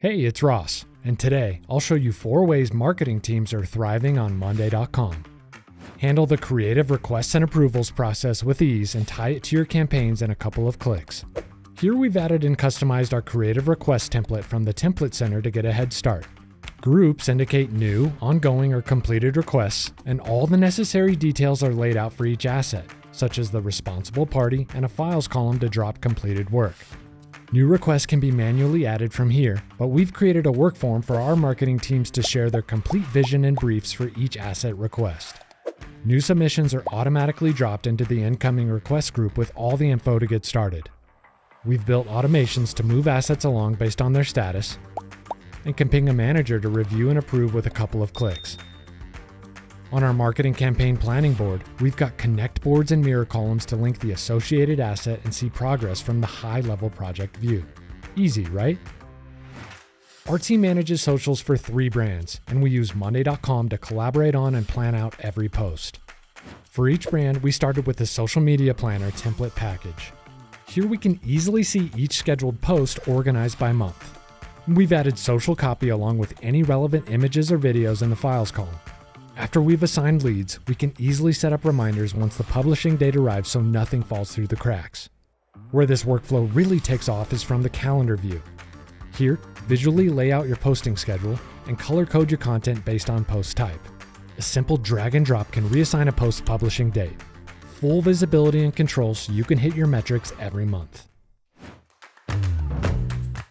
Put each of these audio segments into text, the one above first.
Hey, it's Ross, and today I'll show you 4 ways marketing teams are thriving on Monday.com. Handle the creative requests and approvals process with ease and tie it to your campaigns in a couple of clicks. Here we've added and customized our creative request template from the Template Center to get a head start. Groups indicate new, ongoing, or completed requests, and all the necessary details are laid out for each asset, such as the responsible party and a files column to drop completed work. New requests can be manually added from here, but we've created a work form for our marketing teams to share their complete vision and briefs for each asset request. New submissions are automatically dropped into the incoming request group with all the info to get started. We've built automations to move assets along based on their status, and can ping a manager to review and approve with a couple of clicks. On our marketing campaign planning board, we've got connect boards and mirror columns to link the associated asset and see progress from the high-level project view. Easy, right? Our team manages socials for 3 brands, and we use Monday.com to collaborate on and plan out every post. For each brand, we started with the Social Media Planner template package. Here we can easily see each scheduled post organized by month. We've added social copy along with any relevant images or videos in the files column. After we've assigned leads, we can easily set up reminders once the publishing date arrives so nothing falls through the cracks. Where this workflow really takes off is from the calendar view. Here, visually lay out your posting schedule and color code your content based on post type. A simple drag and drop can reassign a post's publishing date. Full visibility and control so you can hit your metrics every month.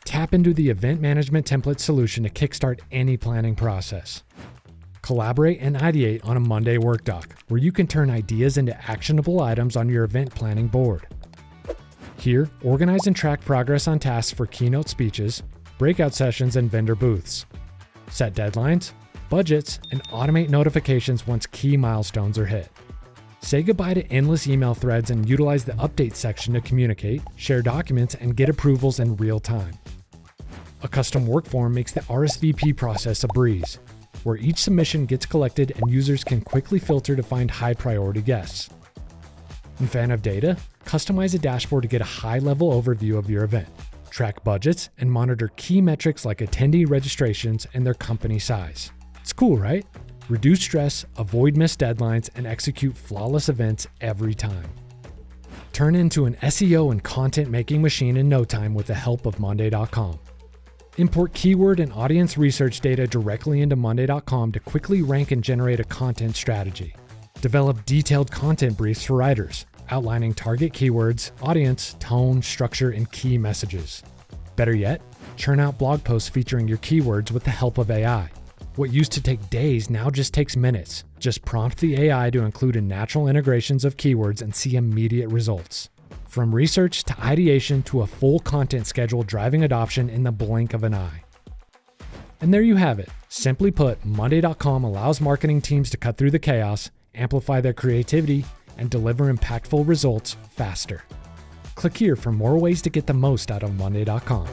Tap into the event management template solution to kickstart any planning process. Collaborate and ideate on a Monday work doc, where you can turn ideas into actionable items on your event planning board. Here, organize and track progress on tasks for keynote speeches, breakout sessions, and vendor booths. Set deadlines, budgets, and automate notifications once key milestones are hit. Say goodbye to endless email threads and utilize the update section to communicate, share documents, and get approvals in real time. A custom work form makes the RSVP process a breeze, where each submission gets collected and users can quickly filter to find high-priority guests. And fan of data? Customize a dashboard to get a high-level overview of your event, track budgets, and monitor key metrics like attendee registrations and their company size. It's cool, right? Reduce stress, avoid missed deadlines, and execute flawless events every time. Turn into an SEO and content-making machine in no time with the help of Monday.com. Import keyword and audience research data directly into Monday.com to quickly rank and generate a content strategy. Develop detailed content briefs for writers, outlining target keywords, audience, tone, structure, and key messages. Better yet, churn out blog posts featuring your keywords with the help of AI. What used to take days now just takes minutes. Just prompt the AI to include in natural integrations of keywords and see immediate results. From research to ideation to a full content schedule driving adoption in the blink of an eye. And there you have it. Simply put, Monday.com allows marketing teams to cut through the chaos, amplify their creativity, and deliver impactful results faster. Click here for more ways to get the most out of Monday.com.